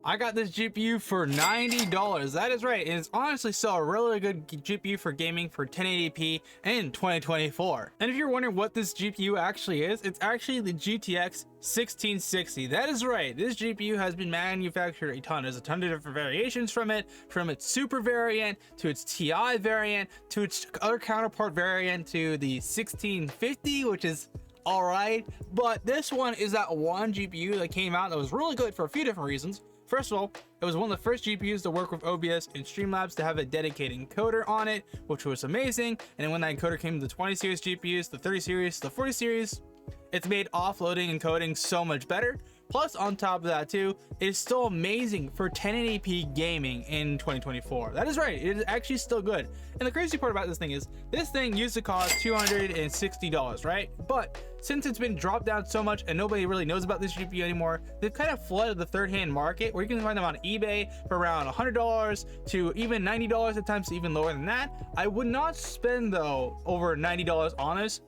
I got this GPU for $90. That is right. It's honestly still a really good GPU for gaming for 1080p in 2024. And if you're wondering what this GPU actually is, it's actually the GTX 1660. That is right. This GPU has been manufactured a ton. There's a ton of different variations from it, from its super variant to its TI variant to its other counterpart variant to the 1650, which is all right. But this one is that one GPU that came out that was really good for a few different reasons. First of all, it was one of the first GPUs to work with OBS and Streamlabs to have a dedicated encoder on it, which was amazing. And then when that encoder came to the 20 series GPUs, the 30 series, the 40 series, it's made offloading and coding so much better. Plus, on top of that too, it is still amazing for 1080p gaming in 2024. That is right, it is actually still good. And the crazy part about this thing is, this thing used to cost $260, right? But since it's been dropped down so much and nobody really knows about this GPU anymore, they've kind of flooded the third-hand market where you can find them on eBay for around $100 to even $90 at times, even lower than that. I would not spend though over $90 on this.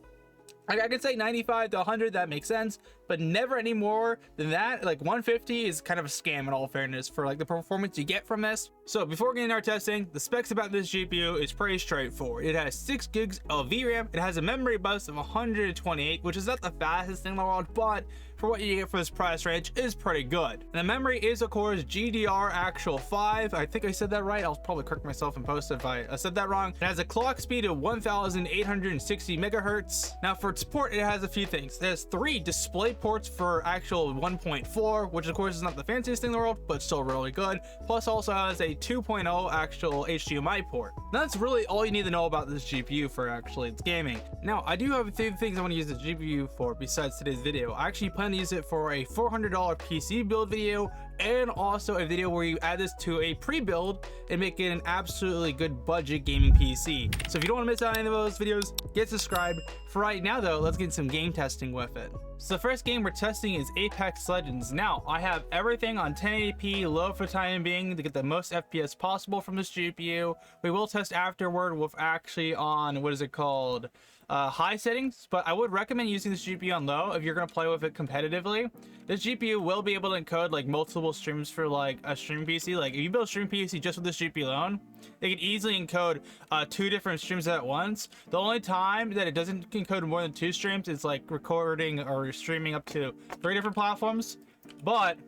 I could say 95 to 100, that makes sense, but never any more than that. Like 150 is kind of a scam in all fairness for like the performance you get from this. So before getting our testing, the specs about this GPU is pretty straightforward. It has 6 gigs of VRAM. It has a memory bus of 128, which is not the fastest thing in the world, but for what you get for this price range is pretty good. And the memory is of course GDR actual 5. I think I said that right. I'll probably correct myself in post if I said that wrong. It has a clock speed of 1860 megahertz. Now for support, it has a few things. It has 3 display ports for actual 1.4, which of course is not the fanciest thing in the world, but still really good. Plus also has a 2.0 actual HDMI port. That's really all you need to know about this GPU for actually its gaming. Now I do have a few things I want to use the GPU for besides today's video. I actually plan to use it for a $400 PC build video and also a video where you add this to a pre-build and make it an absolutely good budget gaming PC. So if you don't want to miss out on any of those videos, get subscribed. For right now though, let's get some game testing with it. So the first game we're testing is Apex Legends. Now I have everything on 1080p low for the time being to get the most FPS possible from this GPU. We will test afterward with actually on, what is it called? High settings, but I would recommend using this GPU on low if you're going to play with it competitively. This GPU will be able to encode like multiple streams for like a stream PC. Like if you build a stream PC just with this GPU alone, it can easily encode 2 different streams at once. The only time that it doesn't encode more than 2 streams is like recording or streaming up to 3 different platforms, but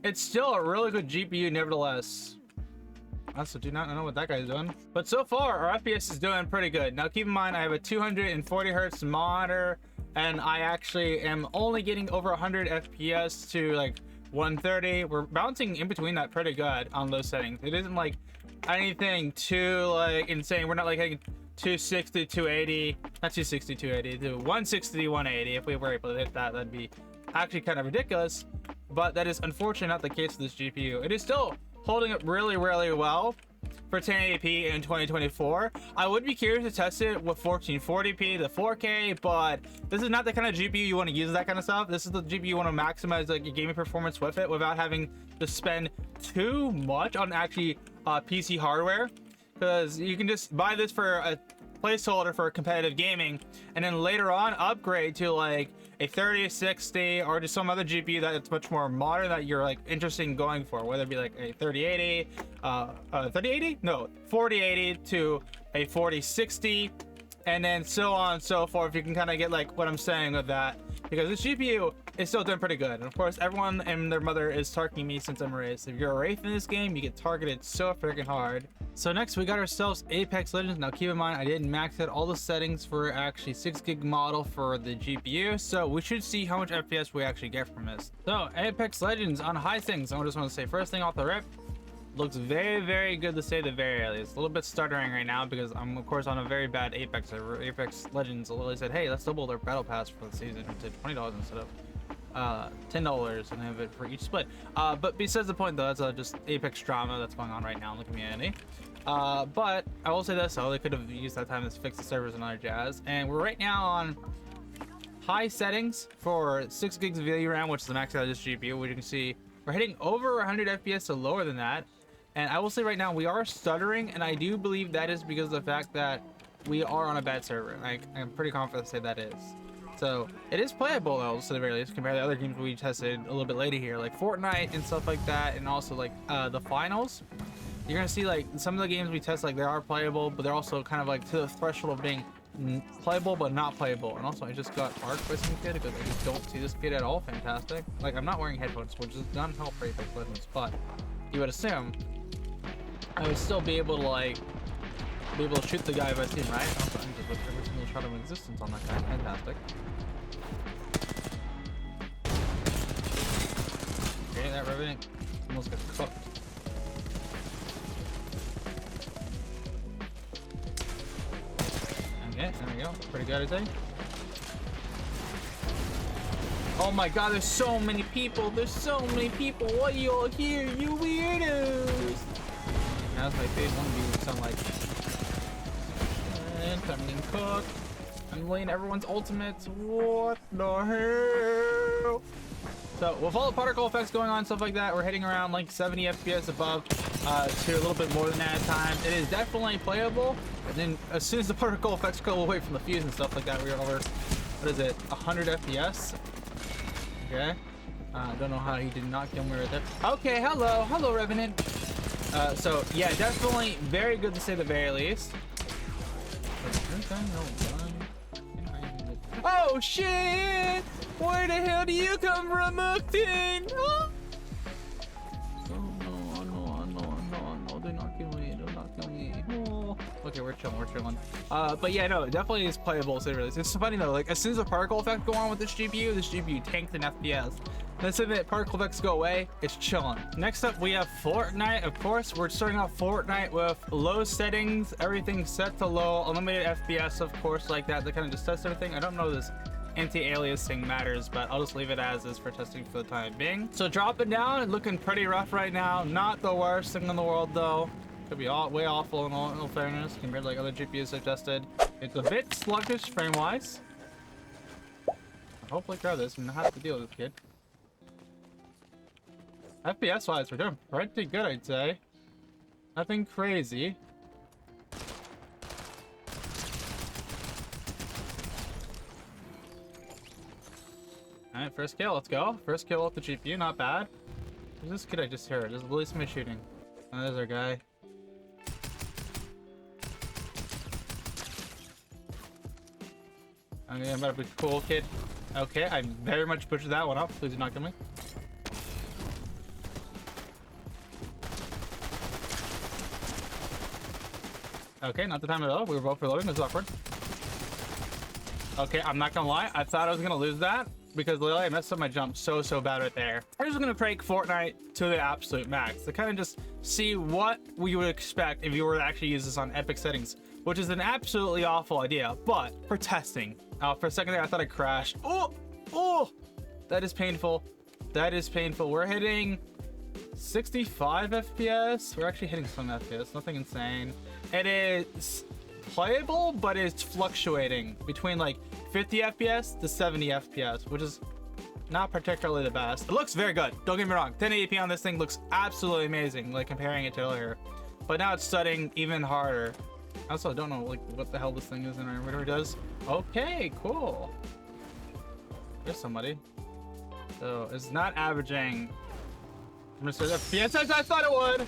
it's still a really good GPU nevertheless. I also do not know what that guy's doing, but so far our FPS is doing pretty good. Now keep in mind I have a 240 hertz monitor and I actually am only getting over 100 FPS to like 130. We're bouncing in between that pretty good on those settings. It isn't like anything too like insane. We're not like hitting 260 280, not 260 280 to 160 180. If we were able to hit that, that'd be actually kind of ridiculous, but that is unfortunately not the case with this GPU. It is still holding up really well for 1080p in 2024. I would be curious to test it with 1440p to 4K, but this is not the kind of GPU you want to use that kind of stuff. This is the GPU you want to maximize like your gaming performance with it without having to spend too much on actually PC hardware, because you can just buy this for a placeholder for competitive gaming and then later on upgrade to like a 3060 or just some other GPU that's much more modern that you're like interested in going for, whether it be like a 3080 no 4080 to a 4060 and then so on and so forth. You can kind of get like what I'm saying with that, because this GPU is still doing pretty good. And of course everyone and their mother is targeting me since I'm a Wraith. If you're a Wraith in this game, you get targeted so freaking hard. So next we got ourselves Apex Legends. Now keep in mind I didn't max out all the settings for actually 6 gig model for the GPU, so we should see how much FPS we actually get from this. So Apex Legends on high settings, I just want to say first thing off the rip, looks very good to say the very least. A little bit stuttering right now because I'm of course on a very bad Apex server. Apex Legends literally said, hey, let's double their battle pass for the season to $20 instead of $10 and have it for each split. But besides the point though, that's just Apex drama that's going on right now in the community. But I will say this though, they could have used that time to fix the servers and other jazz. And we're right now on high settings for 6 gigs of VRAM, which is the max out of this GPU. Which you can see we're hitting over 100 FPS to lower than that. And I will say right now we are stuttering, and I do believe that is because of the fact that we are on a bad server. I'm pretty confident to say that is. So it is playable though, to the very least, compared to other games we tested a little bit later here, like Fortnite and stuff like that, and also like the finals. You're gonna see like some of the games we test, like they are playable, but they're also kind of like to the threshold of being playable but not playable. And also I just got arced by some kid because I just don't see this kid at all. Fantastic. Like I'm not wearing headphones, which is not help for Apex Legends, but you would assume I would still be able to like shoot the guy if I see him, right? Also, I'm just with every single shot of existence on that guy. Fantastic. Okay, that Revenant almost got cooked. Okay, there we go. Pretty good, I'd say. Oh my god, there's so many people. There's so many people. What are you all here, you weirdos? That's my face. One of you sound like. And I'm getting cooked. I'm laying everyone's ultimates. What the hell? So with all the particle effects going on, stuff like that, we're hitting around like 70 FPS above to a little bit more than that at times. It is definitely playable. And then as soon as the particle effects go away from the fuse and stuff like that, we're over, what is it, 100 FPS? Okay. Don't know how he did not kill me right there. Okay, hello Revenant. So yeah, definitely very good to say the very least. Oh shit! Where the hell do you come from, Muktin? Oh no, do not kill me, do not kill me. Oh. Okay, we're chilling. But yeah, no, it definitely is playable, so it's funny though, like as soon as the particle effect go on with this GPU tanked in FPS. And as soon as the particle effects go away, it's chilling. Next up, we have Fortnite. Of course, we're starting off Fortnite with low settings, everything set to low, unlimited FPS, of course, like that. That kind of just tests everything. I don't know this anti-aliasing matters, but I'll just leave it as is for testing for the time being. So dropping down, looking pretty rough right now. Not the worst thing in the world though. Could be way awful in all fairness compared to like other GPUs I've tested. It's a bit sluggish frame-wise. Hopefully grab this and not have to deal with this kid. FPS wise, we're doing pretty good, I'd say. Nothing crazy. Alright, first kill, let's go. First kill with the GPU, not bad. Who's this kid I just heard? Just release me shooting. Oh, there's our guy. Okay, I'm about to be cool, kid. Okay, I very much butchered that one up. Please do not kill me. Okay, not the time at all. We were both reloading. This is awkward. Okay, I'm not gonna lie. I thought I was gonna lose that because literally I messed up my jump so bad right there. I'm just gonna crank Fortnite to the absolute max to kind of just see what we would expect if you were to actually use this on epic settings, which is an absolutely awful idea, but for testing. For a second there, I thought I crashed. Oh, that is painful. That is painful. We're hitting 65 FPS. We're actually hitting some FPS, nothing insane. It is playable, but it's fluctuating between like 50 FPS to 70 FPS, which is not particularly the best. It looks very good, don't get me wrong. 1080p on this thing looks absolutely amazing, like comparing it to earlier. But now it's studying even harder. I also don't know like what the hell this thing is and whatever it does. Okay, cool. There's somebody. So it's not averaging. I'm gonna say FPS as I thought it would.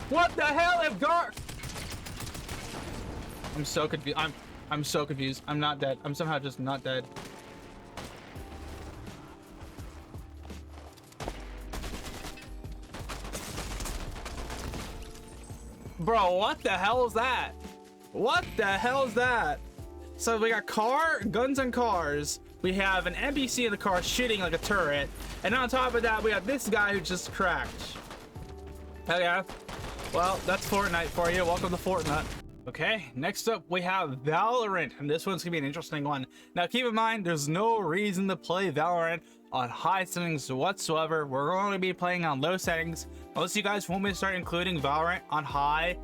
What the hell, if Gar? I'm so confused. I'm so confused. I'm not dead. I'm somehow just not dead. Bro, what the hell is that? What the hell is that? So we got guns and cars. We have an NPC in the car shooting like a turret. And on top of that, we have this guy who just cracked. Hell yeah. Well, that's Fortnite for you. Welcome to Fortnite. Okay, next up we have Valorant, and this one's gonna be an interesting one. Now keep in mind, there's no reason to play Valorant on high settings whatsoever. We're going to be playing on low settings. Unless you guys want me to start including Valorant on high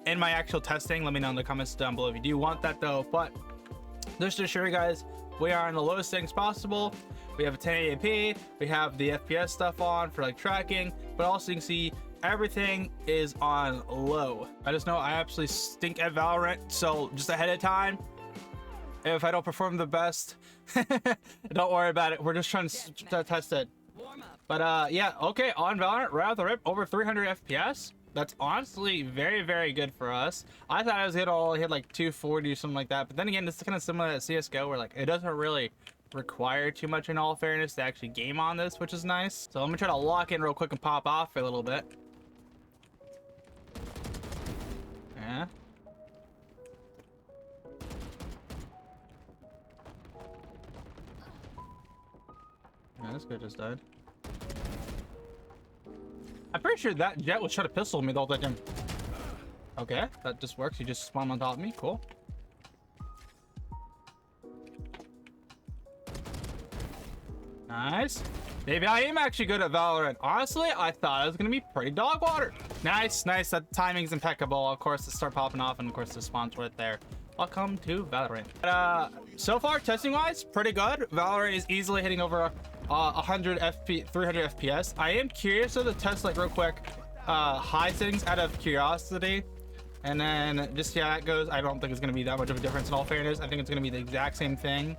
in my actual testing, let me know in the comments down below if you do want that though. But just to assure you guys, we are in the lowest settings possible. We have a 1080p, we have the FPS stuff on for like tracking, but also you can see everything is on low. I just know I absolutely stink at Valorant, so just ahead of time, if I don't perform the best, don't worry about it. We're just trying to test it. But yeah, okay, on Valorant, right off the rip, over 300 FPS. That's honestly very, very good for us. I thought I was gonna hit like 240 or something like that, but then again, it's kind of similar to CSGO, where like it doesn't really require too much, in all fairness, to actually game on this, which is nice. So I'm gonna try to lock in real quick and pop off for a little bit. Yeah. Yeah, this guy just died. I'm pretty sure that jet was trying to pistol me the whole time. Okay, that just works. You just spawn on top of me. Cool. Nice. Maybe I am actually good at Valorant. Honestly, I thought I was going to be pretty dog water. Nice, nice. That timing's impeccable. Of course, to start popping off, and of course, the spawn's right there. Welcome to Valorant. But, so far, testing-wise, pretty good. Valorant is easily hitting over 300 FPS. I am curious to test, like, real quick, high settings out of curiosity. And then just see how that goes. I don't think it's going to be that much of a difference, in all fairness. I think it's going to be the exact same thing.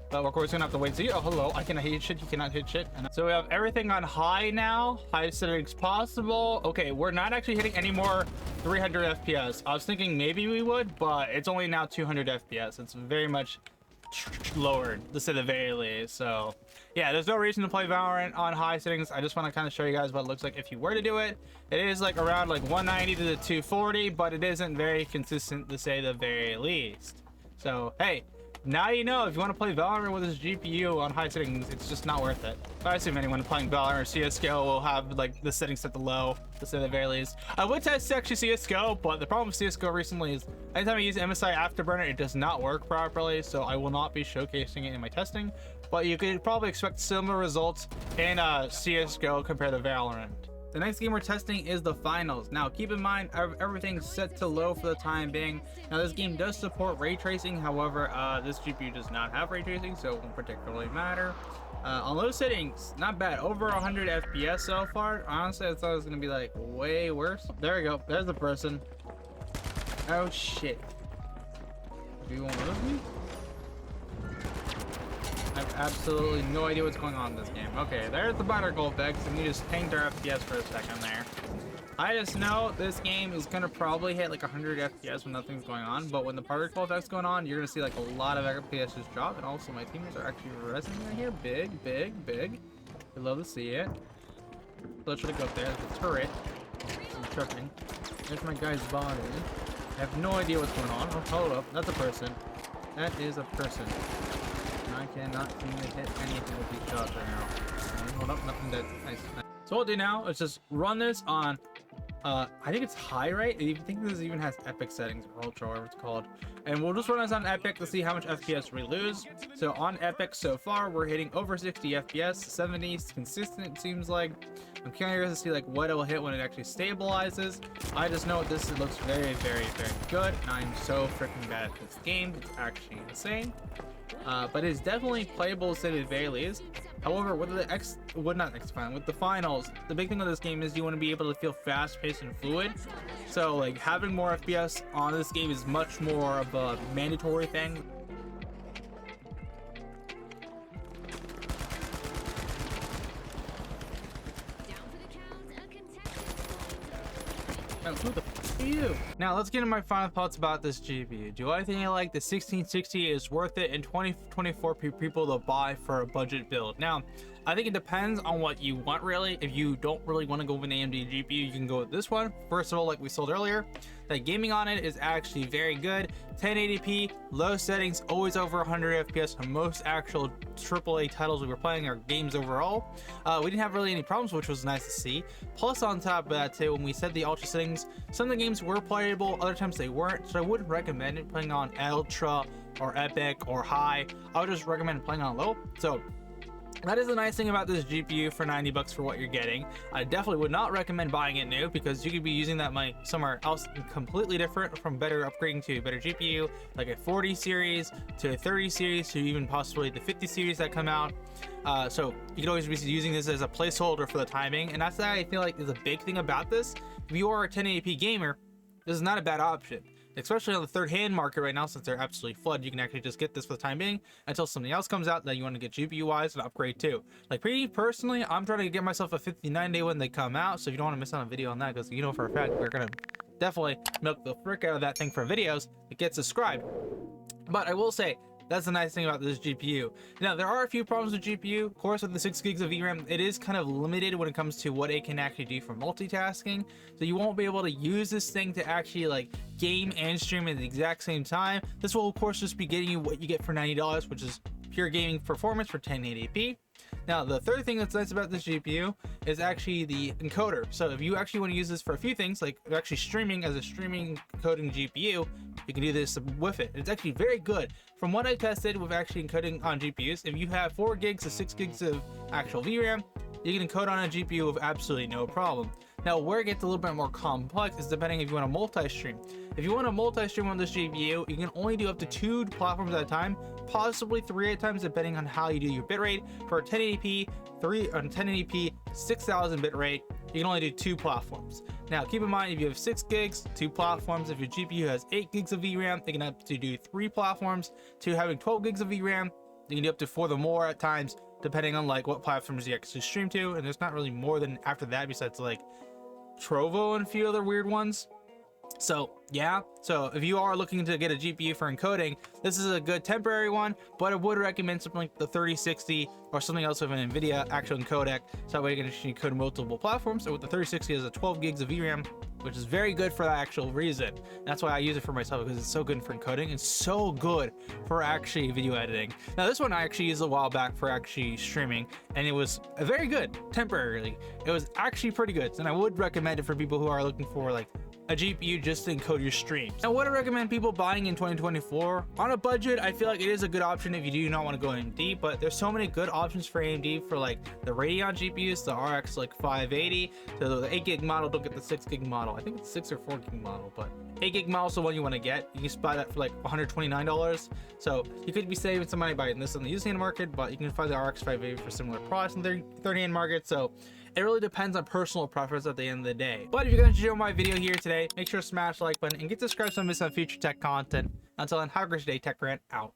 But of course, we're gonna have to wait and see. Oh, hello. I cannot hit shit. You cannot hit shit. And so we have everything on high now. Highest settings possible. Okay, we're not actually hitting any more 300 FPS. I was thinking maybe we would, but it's only now 200 FPS. It's very much lowered, to say the very least. So yeah, there's no reason to play Valorant on high settings. I just want to kind of show you guys what it looks like if you were to do it. It is like around like 190 to the 240, but it isn't very consistent, to say the very least. So hey, now you know, if you want to play Valorant with this GPU on high settings, it's just not worth it. But I assume anyone playing Valorant or CSGO will have like the settings set to low, to say the very least. I would test actually CSGO, but the problem with CSGO recently is anytime I use MSI Afterburner, it does not work properly, so I will not be showcasing it in my testing. But you could probably expect similar results in CSGO compared to Valorant. The next game we're testing is the finals. Now keep in mind, everything's set to low for the time being. Now this game does support ray tracing, however this GPU does not have ray tracing, so it won't particularly matter. On low settings, not bad, over 100 FPS so far. Honestly, I thought it was gonna be like way worse. There we go, there's the person. Oh shit, do you want to lose me? I have absolutely no idea what's going on in this game. Okay, there's the particle effects, and we just tanked our FPS for a second there. I just know this game is gonna probably hit like 100 FPS when nothing's going on, but when the particle effect's going on, you're gonna see like a lot of FPS just drop, and also my teammates are actually resing right here. Big, big, big. We love to see it. So let's try to go up there. There's a turret. I'm tripping. There's my guy's body. I have no idea what's going on. Oh, hold up. That's a person. That is a person. I cannot seem to hit anything with these shots right now. Okay, hold up, nothing dead. Nice, nice. So what I'll do now is just run this on, I think it's high, right? I think this even has epic settings, or ultra, whatever it's called. And we'll just run this on epic to see how much FPS we lose. So on epic so far, we're hitting over 60 FPS, 70 is consistent, it seems like. I'm curious to see like what it will hit when it actually stabilizes. I just know this looks very, very, very good, and I'm so freaking bad at this game. It's actually insane. But it's definitely playable, to say the very least. However, with the finals, the big thing with this game is you want to be able to feel fast-paced and fluid. So, like, having more FPS on this game is much more of a mandatory thing. Who the f are you? Now let's get into my final thoughts about this GPU. Do I think like the 1660 is worth it in 2024 people to buy for a budget build? Now, I think it depends on what you want really. If you don't really want to go with an AMD GPU, you can go with this one. First of all, like we sold earlier, the gaming on it is actually very good. 1080p, low settings, always over 100 FPS on most actual AAA titles we were playing, or games overall. We didn't have really any problems, which was nice to see. Plus on top of that too, when we set the ultra settings, some of the games were playable, other times they weren't, so I wouldn't recommend it playing on ultra or epic or high. I would just recommend playing on low. So that is the nice thing about this GPU for 90 bucks for what you're getting. I definitely would not recommend buying it new, because you could be using that money somewhere else completely different, from better upgrading to a better GPU, like a 40 series to a 30 series to even possibly the 50 series that come out. So you could always be using this as a placeholder for the timing, and that's what I feel like is a big thing about this. If you are a 1080p gamer, this is not a bad option. especially on the third-hand market right now, since they're absolutely flooded. You can actually just get this for the time being until something else comes out that you want to get GPU-wise and upgrade to. Like me personally, I'm trying to get myself a 59-day when they come out, so if you don't want to miss out on a video on that, because you know for a fact we're gonna definitely milk the frick out of that thing for videos, get subscribed. But I will say, that's the nice thing about this GPU. Now, there are a few problems with GPU. Of course, with the 6 gigs of VRAM, it is kind of limited when it comes to what it can actually do for multitasking. So you won't be able to use this thing to actually like game and stream at the exact same time. This will, of course, just be getting you what you get for $90, which is pure gaming performance for 1080p. Now, the third thing that's nice about this GPU is actually the encoder. So if you actually want to use this for a few things, like actually streaming as a streaming encoding GPU, you can do this with it. It's actually very good. From what I tested with actually encoding on GPUs, if you have 4 gigs to 6 gigs of actual VRAM, you can encode on a GPU with absolutely no problem. Now, where it gets a little bit more complex is depending if you want to multi-stream. If you want to multi-stream on this GPU, you can only do up to 2 platforms at a time, possibly 3 at a time, depending on how you do your bitrate. For 1080p, 1080p 6000 bitrate, you can only do 2 platforms. Now, keep in mind, if you have 6 gigs, 2 platforms. If your GPU has 8 gigs of VRAM, you can have to do 3 platforms. To having 12 gigs of VRAM, you can do up to 4 or more at times, depending on like what platforms you actually stream to. And there's not really more than after that besides like Trovo and a few other weird ones. So yeah, so if you are looking to get a GPU for encoding, this is a good temporary one, but I would recommend something like the 3060 or something else with an Nvidia actual encodec, so that way you can actually encode multiple platforms. So with the 3060 is a 12 gigs of VRAM, which is very good for that actual reason. That's why I use it for myself, because it's so good for encoding and so good for actually video editing. Now this one I actually used a while back for actually streaming, and it was very good temporarily. It was actually pretty good, and I would recommend it for people who are looking for like a GPU just to encode your streams. Now, what I recommend people buying in 2024 on a budget, I feel like it is a good option if you do not want to go AMD, but there's so many good options for AMD for like the Radeon GPUs, the RX like 580, so the 8 gig model. Don't get the 6 gig model. I think it's 6 or 4 gig model, but 8 gig model is the one you want to get. You can buy that for like $129, so you could be saving some money buying this on the used hand market, but you can find the RX 580 for similar price in the third-hand market. So it really depends on personal preference at the end of the day. But if you're going to enjoy my video here today, make sure to smash the like button and get subscribed so you don't miss on future tech content. Until then, have a great day. Tech Rant out.